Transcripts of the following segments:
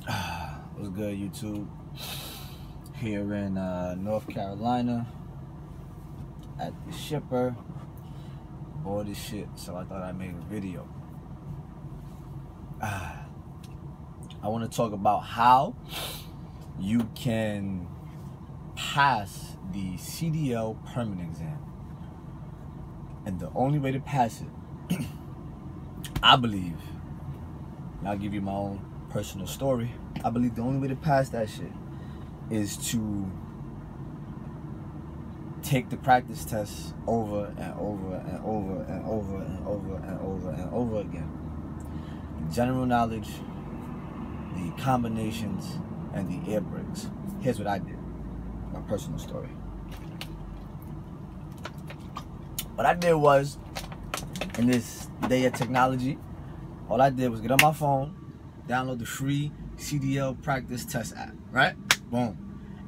What's good, YouTube? Here in North Carolina at the shipper. Bored as shit, so I thought I'd make a video. I want to talk about how you can pass the CDL permanent exam. And the only way to pass it, I believe, and I'll give you my own personal story, I believe the only way to pass that shit is to take the practice tests over and over and over and over and over and over and over again. The general knowledge, the combinations, and the air brakes. Here's what I did, my personal story. What I did was, in this day of technology, all I did was get on my phone, download the free CDL practice test app, right? Boom.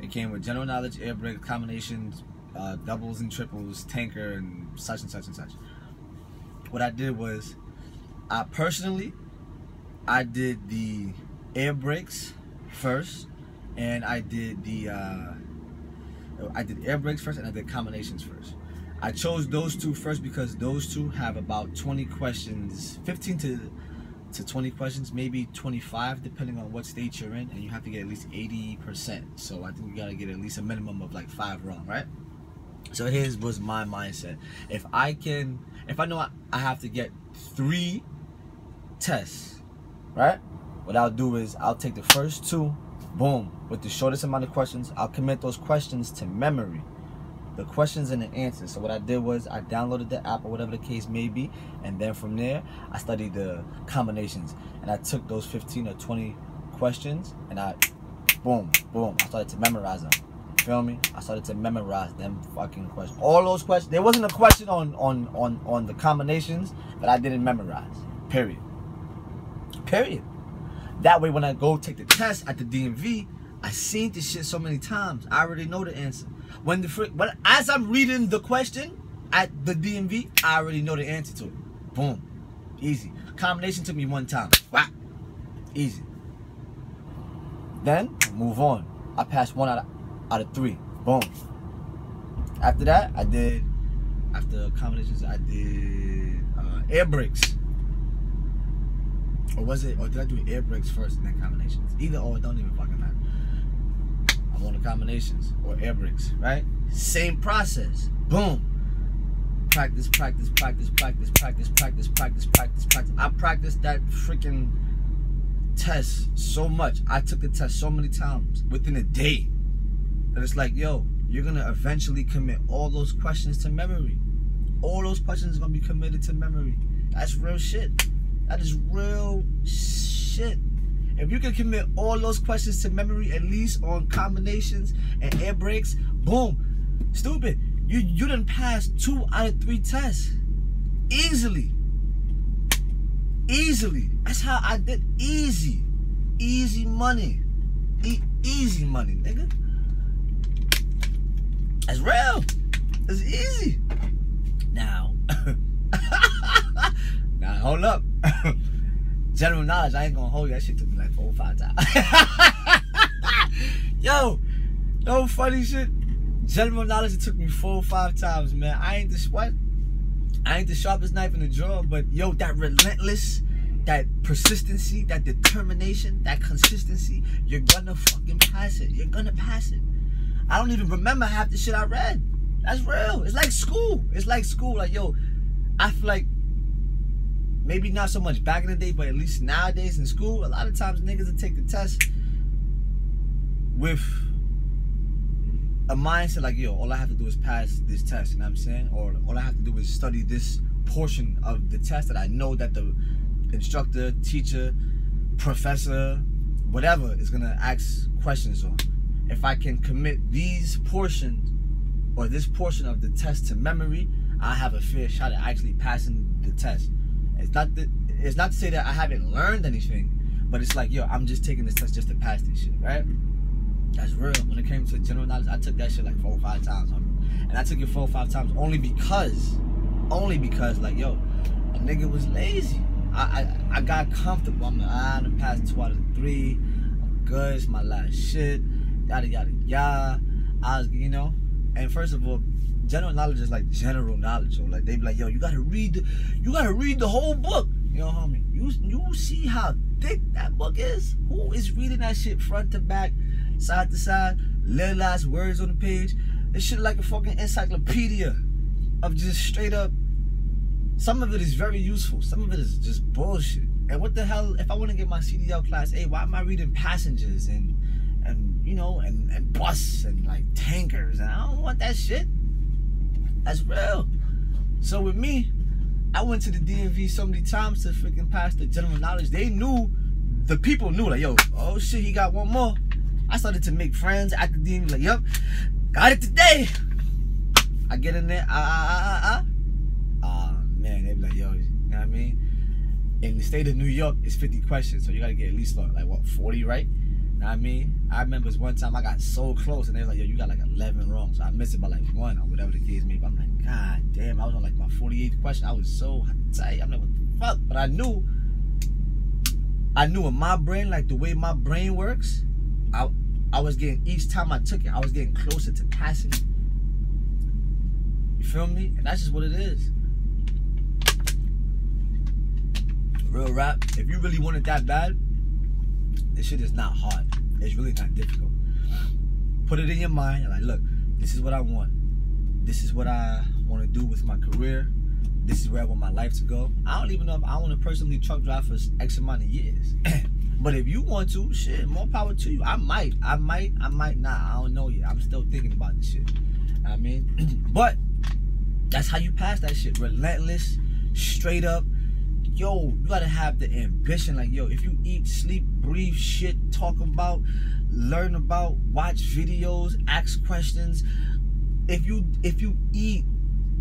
It came with general knowledge, air brake, combinations, doubles and triples, tanker, and such and such and such. What I did was, I did the air brakes first, and I did air brakes first, and I did combinations first. I chose those two first because those two have about 20 questions, 15 to 20 questions, maybe 25 depending on what state you're in, and you have to get at least 80%. So I think you gotta get at least a minimum of like 5 wrong, right? So here's was my mindset. If I know I have to get 3 tests, right? What I'll do is I'll take the first 2, boom, with the shortest amount of questions. I'll commit those questions to memory, the questions and the answers. So what I did was I downloaded the app or whatever the case may be, and then from there I studied the combinations, and I took those 15 or 20 questions and I boom I started to memorize them. You feel me? I started to memorize them fucking questions. All those questions. There wasn't a question on the combinations that I didn't memorize. Period. That way when I go take the test at the DMV, I seen this shit so many times, I already know the answer. As I'm reading the question at the DMV, I already know the answer to it. Boom. Easy. Combination took me 1 time. Wow. Easy. Then, move on. I passed 1 out of 3. Boom. After that, after combinations, I did air brakes. Or did I do air brakes first and then combinations? Either or, it don't even fucking matter. I'm on the combinations or air brakes, right? Same process. Boom. Practice. I practiced that freaking test so much. I took the test so many times within a day that it's like, yo, you're gonna eventually commit all those questions to memory. All those questions are gonna be committed to memory. That's real shit. That is real shit. If you can commit all those questions to memory, at least on combinations and air brakes, boom, stupid. You done passed 2 out of 3 tests. Easily. That's how I did. Easy money. Easy money, nigga. That's real. It's easy. Now, hold up. General knowledge, I ain't gonna hold you. That shit took me like 4 or 5 times. Yo, no funny shit. General knowledge, it took me 4 or 5 times, man. I ain't the sharpest knife in the drawer, but yo, that relentless, that persistency, that determination, that consistency, you're gonna fucking pass it. You're gonna pass it. I don't even remember half the shit I read. That's real. It's like school. Like, yo, I feel like, maybe not so much back in the day, but at least nowadays in school, a lot of times niggas will take the test with a mindset like, yo, all I have to do is pass this test, you know what I'm saying? Or all I have to do is study this portion of the test that I know that the instructor, teacher, professor, whatever is gonna ask questions on. If I can commit these portions or this portion of the test to memory, I have a fair shot at actually passing the test. It's not to say that I haven't learned anything, but it's like, yo, I'm just taking this test just to pass this shit, right? That's real. When it came to general knowledge, I took that shit like 4 or 5 times, homie. And I took it 4 or 5 times only because, like, yo, a nigga was lazy. I got comfortable. I'm like, I done passed 2 out of 3. I'm good. It's my last shit. Yada yada yada. I was, you know, and first of all, general knowledge is like general knowledge. So like they be like, yo, you gotta read the whole book. You know, homie. You see how thick that book is? Who is reading that shit front to back, side to side, little last words on the page? This shit like a fucking encyclopedia of just straight up. Some of it is very useful. Some of it is just bullshit. And what the hell, if I want to get my CDL class A, why am I reading passengers and you know, and bus and like tankers? And I don't want that shit. That's real. So with me, I went to the DMV so many times to freaking pass the general knowledge. They knew, the people knew, like, yo, oh shit, he got one more. I started to make friends at the DMV, like, yep, got it today. I get in there, man, they be like, yo, you know what I mean? In the state of New York, it's 50 questions, so you gotta get at least like what, 40 right? You know what I mean? I remember one time I got so close and they were like, yo, you got like 11 wrong. So I missed it by like 1 or whatever the case may be. I'm like, god damn, I was on like my 48th question. I was so tight. I'm like, what the fuck? But I knew in my brain, like the way my brain works, I was getting, each time I took it, I was getting closer to passing it. You feel me? And that's just what it is. Real rap, if you really want it that bad, this shit is not hard. It's really not difficult. Put it in your mind and like, look, this is what I want. This is what I want to do with my career. This is where I want my life to go. I don't even know if I want to personally truck drive for X amount of years. But if you want to, shit, more power to you. I might not. I don't know yet. I'm still thinking about this shit. I mean, but that's how you pass that shit. Relentless, straight up. Yo, you gotta have the ambition. Like, yo, if you eat, sleep, breathe shit, talk about, learn about, watch videos, ask questions. If you eat,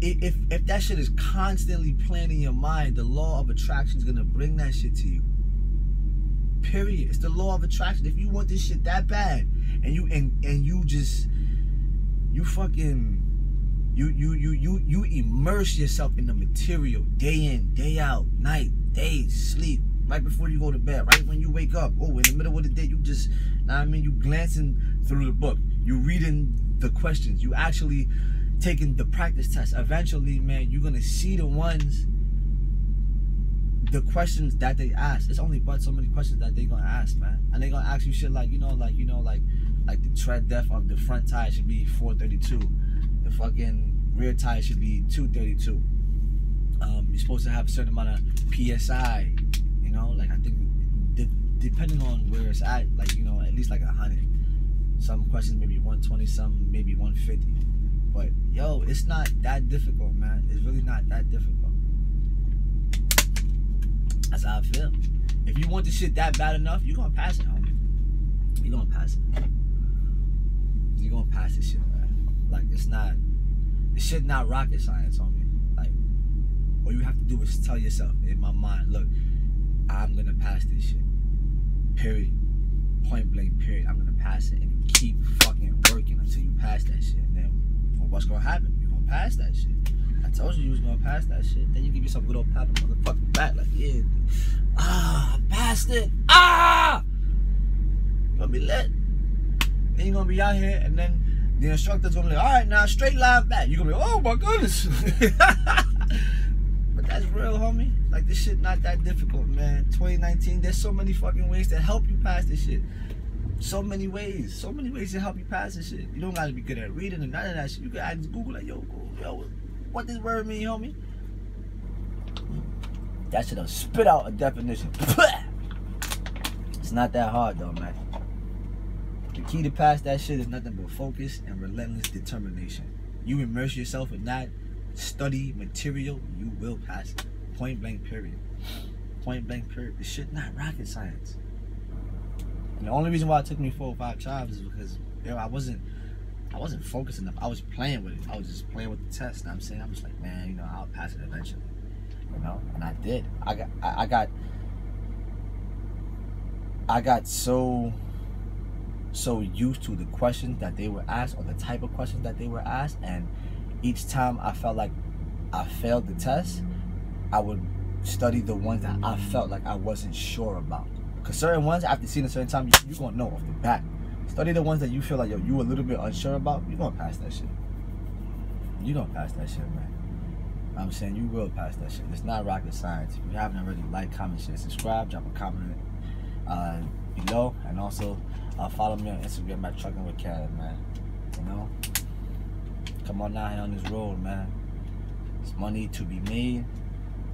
if that shit is constantly playing in your mind, the law of attraction is gonna bring that shit to you. Period. It's the law of attraction. If you want this shit that bad, and you immerse yourself in the material day in, day out, night, day, sleep, right before you go to bed, right when you wake up. Oh, in the middle of the day, you just, know what I mean, you glancing through the book, you reading the questions, you actually taking the practice test. Eventually, man, you're gonna see the questions that they ask. It's only but so many questions that they gonna ask, man. And they gonna ask you shit like, like the tread depth of the front tire should be 432. The fucking rear tire should be 232. You're supposed to have a certain amount of PSI, you know, like I think depending on where it's at, like, you know, at least like 100. Some questions maybe 120, some maybe 150. But yo, it's not that difficult, man. It's really not that difficult. That's how I feel. If you want this shit that bad enough, you're gonna pass it, homie. You're gonna pass it. You're gonna pass this shit, man. Like, this shit not rocket science, homie. Like, all you have to do is tell yourself in my mind, look, I'm gonna pass this shit. Period. Point blank, period. I'm gonna pass it. And you keep fucking working until you pass that shit. And then what's gonna happen? You're gonna pass that shit. I told you was gonna pass that shit. Then you give yourself a good old pat on the motherfucking back, like, yeah, I passed it. You're gonna be lit. Then you're gonna be out here, and then the instructor's gonna be like, all right, now straight line back. You're gonna be like, oh my goodness. But that's real, homie. Like, this shit not that difficult, man. 2019, there's so many fucking ways to help you pass this shit. So many ways to help you pass this shit. You don't gotta be good at reading and none of that shit. You can ask Google, like, yo, what this word mean, homie? That shit'll spit out a definition. It's not that hard though, man. The key to pass that shit is nothing but focus and relentless determination. You immerse yourself in that, study material, you will pass it. Point blank, period. Point blank, period. This shit not rocket science. And the only reason why it took me 4 or 5 tries is because, yo, I wasn't focused enough. I was playing with it. I was just playing with the test. You know what I'm saying? I was like, man, you know, I'll pass it eventually. You know, and I did. I got so used to the questions that they were asked, or the type of questions that they were asked, and each time I felt like I failed the test, I would study the ones that I felt like I wasn't sure about. Because certain ones, after seeing a certain time, you're going to know off the bat. Study the ones that you feel like, yo, you a little bit unsure about, you're going to pass that shit. You're going to pass that shit, man. I'm saying you will pass that shit. It's not rocket science. If you haven't already, like, comment, share, subscribe, drop a comment below. And also, follow me on Instagram at truckingwithkev, man. You know? Come on now on this road, man. There's money to be made.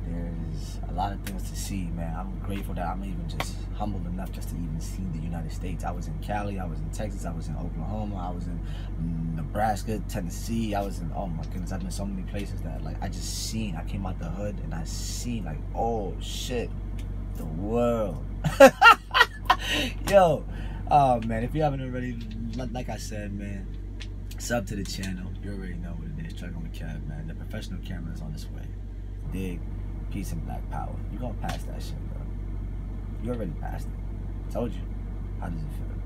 There's a lot of things to see, man. I'm grateful that I'm even just humbled enough just to even see the United States. I was in Cali, I was in Texas, I was in Oklahoma, I was in Nebraska, Tennessee. I was in, oh my goodness, I've been so many places that, like, I came out the hood and I seen, like, oh shit, the world. Yo, oh man, if you haven't already, like I said, man, sub to the channel. You already know what it is. Trucking with Kev, man. The professional camera is on its way. Dig, peace, and black power. You gonna pass that shit, bro. You already passed it. Told you. How does it feel?